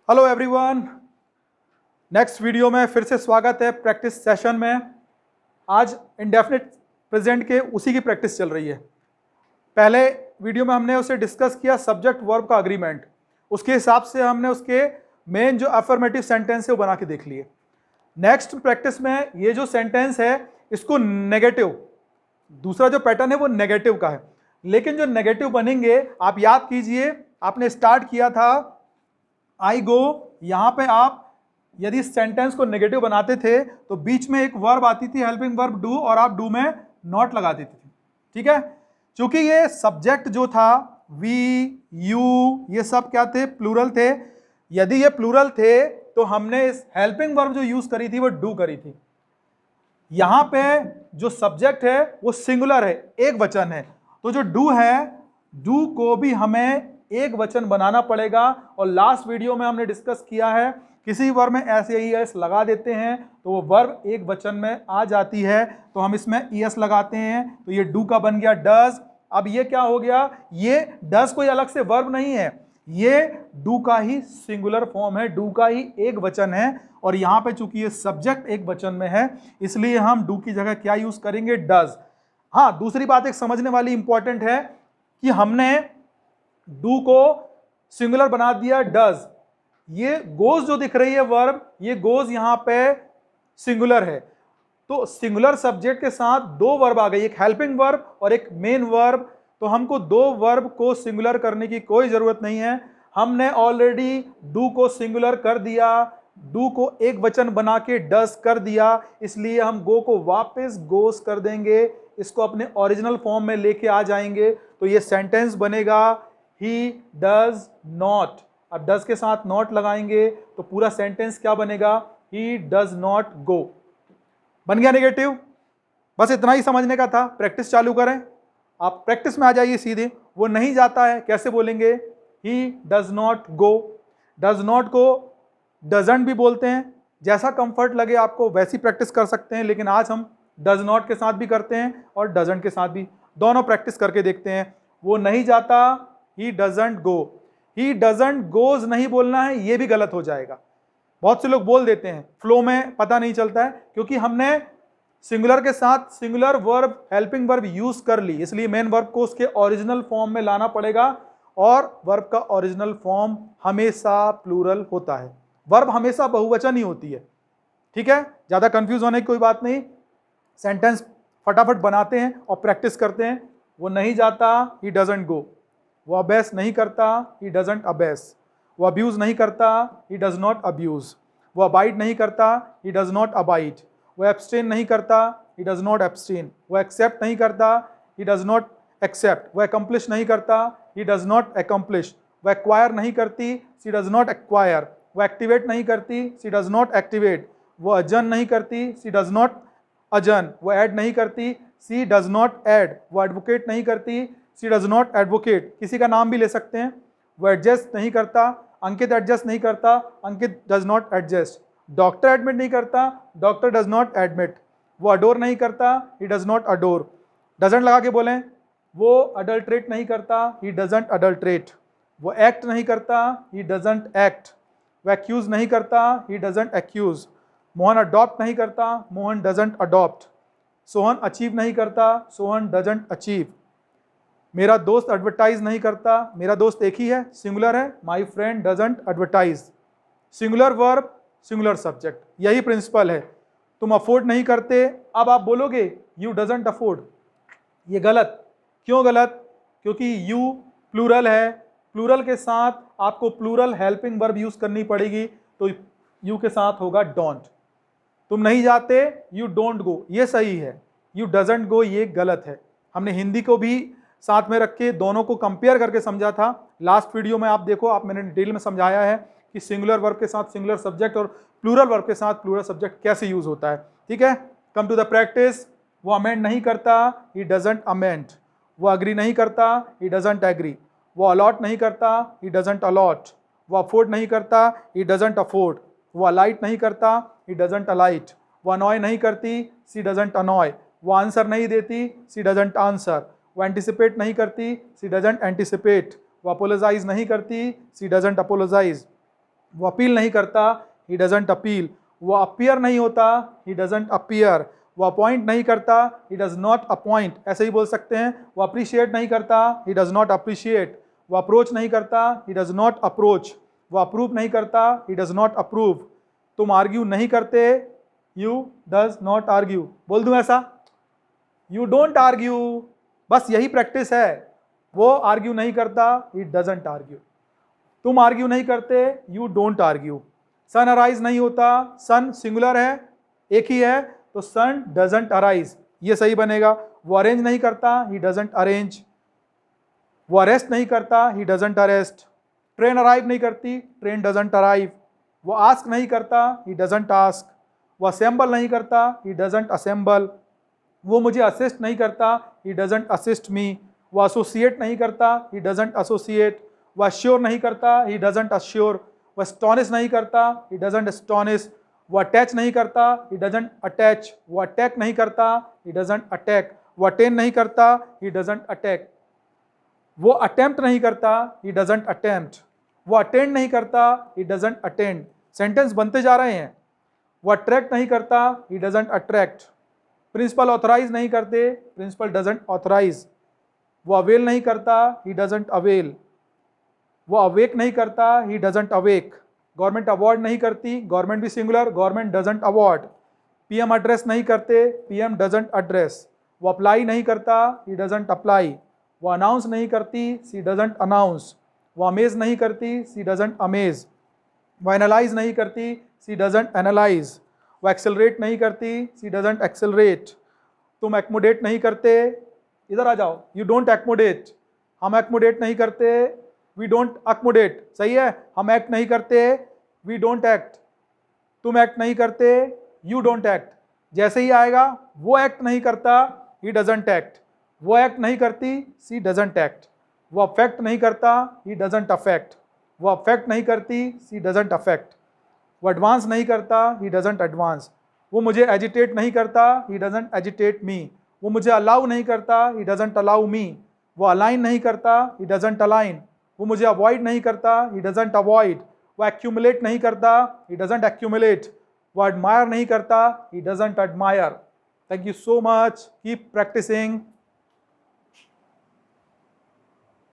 Hello everyone, next video में फिर से स्वागत है प्रैक्टिस सेशन में। आज इंडेफिनिट प्रेजेंट के उसी की प्रैक्टिस चल रही है। पहले वीडियो में हमने उसे डिस्कस किया सब्जेक्ट वर्ब का अग्रीमेंट, उसके हिसाब से हमने उसके मेन जो अफर्मेटिव सेंटेंस है वो बना के देख लिए। नेक्स्ट प्रैक्टिस में ये जो सेंटेंस है इसको नेगेटिव, दूसरा जो पैटर्न है वो नेगेटिव का है, लेकिन जो नेगेटिव बनेंगे आप याद कीजिए, आपने स्टार्ट किया था आई गो। यहां पे आप यदि सेंटेंस को नेगेटिव बनाते थे तो बीच में एक वर्ब आती थी हेल्पिंग वर्ब डू, और आप डू में नॉट लगा देते थे। ठीक है, क्योंकि ये सब्जेक्ट जो था वी यू ये सब क्या थे, प्लूरल थे। यदि ये प्लूरल थे तो हमने इस हेल्पिंग वर्ब जो यूज करी थी वो डू करी थी। यहां पे जो सब्जेक्ट है वो सिंगुलर है, एक वचन है, तो जो डू है डू को भी हमें एक वचन बनाना पड़ेगा। और लास्ट वीडियो में हमने डिस्कस किया है किसी वर्ब में ऐसे ही एस लगा देते हैं तो वो वर्ब एक वचन में आ जाती है, तो हम इसमें ईएस लगाते हैं, तो ये डू का बन गया डज। अब ये क्या हो गया, ये डज कोई अलग से वर्ब नहीं है, ये डू का ही सिंगुलर फॉर्म है, डू का ही एक वचन है। और यहां पे चूंकि ये सब्जेक्ट एक वचन में है इसलिए हम डू की जगह क्या यूज करेंगे, डज। हाँ, दूसरी बात एक समझने वाली इंपॉर्टेंट है कि हमने डू को सिंगुलर बना दिया डज। ये गोज जो दिख रही है वर्ब, ये गोज यहां पे सिंगुलर है, तो सिंगुलर सब्जेक्ट के साथ दो वर्ब आ गई, एक हेल्पिंग वर्ब और एक मेन वर्ब। तो हमको दो वर्ब को सिंगुलर करने की कोई जरूरत नहीं है, हमने ऑलरेडी डू को सिंगुलर कर दिया, डू को एक वचन बना के डज कर दिया, इसलिए हम गो को वापस गोस कर देंगे, इसको अपने ओरिजिनल फॉर्म में लेके आ जाएंगे। तो ये सेंटेंस बनेगा ही डज नॉट। अब डज के साथ नॉट लगाएंगे तो पूरा सेंटेंस क्या बनेगा, ही डज नॉट गो। बन गया नेगेटिव। बस इतना ही समझने का था, प्रैक्टिस चालू करें। आप प्रैक्टिस में आ जाइए सीधे। वो नहीं जाता है कैसे बोलेंगे, ही does not go. Does not को डजंट भी बोलते हैं, जैसा कंफर्ट लगे आपको वैसी प्रैक्टिस कर सकते हैं, लेकिन आज हम डज नॉट के साथ भी करते हैं और डजंट के साथ भी, दोनों प्रैक्टिस करके देखते हैं। वो नहीं जाता, he doesn't go. He doesn't goes नहीं बोलना है, ये भी गलत हो जाएगा। बहुत से लोग बोल देते हैं, फ्लो में पता नहीं चलता है, क्योंकि हमने सिंगुलर के साथ singular verb helping verb use कर ली, इसलिए मेन वर्ब को उसके ओरिजिनल फॉर्म में लाना पड़ेगा। और वर्ब का ओरिजिनल फॉर्म हमेशा प्लूरल होता है, वर्ब हमेशा बहुवचन ही होती है। ठीक है, ज्यादा कंफ्यूज होने की कोई बात नहीं, सेंटेंस फटाफट बनाते हैं और प्रैक्टिस करते हैं। वो नहीं जाता, ही डजंट गो। वो अबेस नहीं करता, ही डजंट अबेस। वो अब्यूज नहीं करता, ही डज नॉट अब्यूज। वो अबाइड नहीं करता, ही डज नॉट अबाइड। वो एब्सटेन नहीं करता, ही डज नॉट एब्सटेन। वो एक्सेप्ट नहीं करता, ही डज नॉट एक्सेप्ट। वो एकम्प्लिश नहीं करता, ही डज नॉट एकम्प्लिश। वो एक्वायर नहीं करती, सी डज नॉट एक्वायर। वो एक्टिवेट नहीं करती, सी डज नॉट एक्टिवेट। वो अजन नहीं करती, सी डज नॉट अजन। वो ऐड नहीं करती, सी डज नॉट ऐड। वो एडवोकेट नहीं करती, सी डज नॉट एडवोकेट। किसी का नाम भी ले सकते हैं। वो एडजस्ट नहीं करता, अंकित एडजस्ट नहीं करता, Ankit does not adjust. Doctor admit नहीं करता, डॉक्टर डज नॉट एडमिट। वो अडोर नहीं करता, he does not adore. Doesn't लगा के बोलें, वो अडल्ट्रेट नहीं करता, ही डजंट अडल्ट्रेट। वो एक्ट नहीं करता, ही डजंट एक्ट। वो एक्यूज नहीं करता, he doesn't accuse. Mohan adopt नहीं करता, Mohan doesn't adopt. Sohan achieve नहीं करता, सोहन डजंट अचीव। मेरा दोस्त एडवर्टाइज नहीं करता, मेरा दोस्त एक ही है, सिंगुलर है, my friend doesn't advertise. Singular verb singular subject, यही प्रिंसिपल है। तुम अफोर्ड नहीं करते, अब आप बोलोगे यू डजंट अफोर्ड, ये गलत। क्यों गलत, क्योंकि यू प्लूरल है, प्लूरल के साथ आपको प्लूरल हेल्पिंग वर्ब यूज करनी पड़ेगी, तो यू के साथ होगा डोंट। तुम नहीं जाते, यू डोंट गो, ये सही है। यू डजंट गो ये गलत है। हमने हिंदी को भी साथ में रख के दोनों को कंपेयर करके समझा था। लास्ट वीडियो में आप देखो, आप मैंने डिटेल में समझाया है कि सिंगुलर वर्ब के साथ सिंगुलर सब्जेक्ट और प्लूरल वर्ब के साथ प्लूरल सब्जेक्ट कैसे यूज होता है। ठीक है, कम टू द प्रैक्टिस। वो अमेंड नहीं करता, ही डजंट अमेंड। वो अग्री नहीं करता, ही डजंट एग्री। वो अलॉट नहीं करता, ही डजंट अलॉट। वो अफोर्ड नहीं करता, ही डजंट अफोर्ड। वो अलाइट नहीं करता, ही डजंट अलाइट। वो अनॉय नहीं करती, सी डजंट अनॉय। वो आंसर नहीं देती, सी डजंट आंसर। वो एंटिसिपेट नहीं करती, सी डजंट एंटिसिपेट। वो अपोलोजाइज नहीं करती, सी डजंट अपोलोजाइज। वो अपील नहीं करता, ही डजंट अपील। वो अपीयर नहीं होता, ही डजंट अपीयर। वो अपॉइंट नहीं करता, ही डज नॉट अपॉइंट, ऐसे ही बोल सकते हैं। वो अप्रिशिएट नहीं करता, ही डज नॉट अप्रिशिएट। वो अप्रोच नहीं करता, ही डज नॉट अप्रोच। वो अप्रूव नहीं करता, ही डज नॉट अप्रूव। तुम आर्ग्यू नहीं करते, यू डज नॉट आर्ग्यू। बोल दूं ऐसा, यू डोंट आर्ग्यू। बस यही प्रैक्टिस है। वो आर्ग्यू नहीं करता, ही डजंट आर्ग्यू। तुम आर्ग्यू नहीं करते, you don't argue. Sun arise नहीं होता, सन सिंगुलर है, एक ही है, तो सन डजंट अराइज, ये सही बनेगा। वो अरेंज नहीं करता, ही डजंट अरेंज। वो अरेस्ट नहीं करता, he doesn't arrest. Train arrive नहीं करती, ट्रेन डजंट अराइव। वो आस्क नहीं करता, ही डजंट आस्क। वो असेंबल नहीं करता, ही डजंट असेंबल। वो मुझे असिस्ट नहीं करता, ही डजंट असिस्ट मी। वो एसोसिएट नहीं करता, ही डजंट एसोसिएट। वो अश्योर नहीं करता, ही डजंट अश्योर। वो एस्टॉनिश नहीं करता, ही डजंट एस्टॉनिश। वो अटैच नहीं करता, ही डजंट अटैच। वो अटैक नहीं करता, ही डजंट अटैक। वो अटेन नहीं करता, ही डजंट अटैक। वो अटेम्प्ट नहीं करता, ही डजंट अटेम्प्ट। वो अटेंड नहीं करता, ही डजंट अटेंड। सेंटेंस बनते जा रहे हैं। वो अट्रैक्ट नहीं करता, he doesn't attract. Principal authorise नहीं करते, प्रिंसिपल डजंट ऑथराइज। वो अवेल नहीं करता, ही डजंट अवेल। वो अवेक नहीं करता, he doesn't awake. Government award नहीं करती, गवर्नमेंट भी singular, government doesn't award. PM address नहीं करते, पीएम डजंट एड्रेस। वो अप्लाई नहीं करता, ही डजंट अप्लाई। वो अनाउंस नहीं करती, सी डजंट अनाउंस। वो अमेज नहीं करती, सी डजंट अमेज। वो एनालाइज नहीं करती, सी डजंट एनालाइज। वो एक्सेलरेट नहीं करती, सी डजंट एक्सेलरेट। तुम एक्मोडेट नहीं करते, इधर आ जाओ, यू डोंट एक्मोडेट। हम एक्मोडेट नहीं करते, वी डोंट अकोमोडेट, सही है। हम एक्ट नहीं करते, वी डोंट एक्ट। तुम एक्ट नहीं करते, यू डोंट एक्ट। जैसे ही आएगा, वो एक्ट नहीं करता, ही डजंट एक्ट। वो एक्ट नहीं करती, सी डजंट एक्ट। वो अफेक्ट नहीं करता, ही डजंट अफेक्ट। वो अफेक्ट नहीं करती, सी डजंट अफेक्ट। वो एडवांस नहीं करता, ही डजंट एडवांस। वो मुझे एजिटेट नहीं करता, ही डजंट एजिटेट मी। वो मुझे अलाउ नहीं करता, ही डजंट अलाउ मी। वो अलाइन नहीं करता, ही डजंट अलाइन। वो मुझे अवॉइड नहीं करता, ही डजंट अवॉइड। वो एक्यूमुलेट नहीं करता, ही डजंट एक्यूमुलेट। वो एडमायर नहीं करता, he doesn't admire. Thank you so much, keep practising.